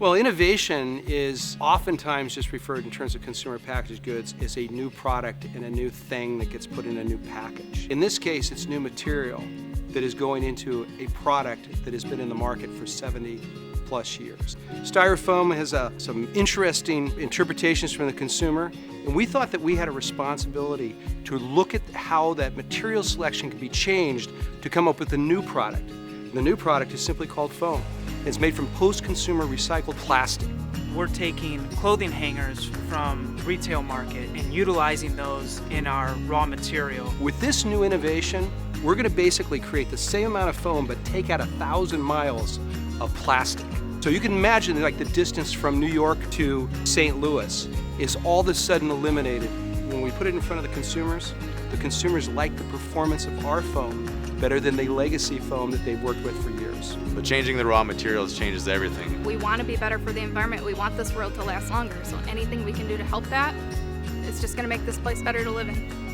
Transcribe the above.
Well, innovation is oftentimes just referred in terms of consumer packaged goods as a new product and a new thing that gets put in a new package. In this case, it's new material that is going into a product that has been in the market for 70+ years. Styrofoam has some interesting interpretations from the consumer, and we thought that we had a responsibility to look at how that material selection could be changed to come up with a new product. And the new product is simply called foam. It's made from post-consumer recycled plastic. We're taking clothing hangers from the retail market and utilizing those in our raw material. With this new innovation, we're going to basically create the same amount of foam but take out 1,000 miles of plastic. So you can imagine like the distance from New York to St. Louis is all of a sudden eliminated. When we put it in front of the consumers like the performance of our foam better than the legacy foam that they've worked with for years. But changing the raw materials changes everything. We want to be better for the environment. We want this world to last longer. So anything we can do to help that, it's just going to make this place better to live in.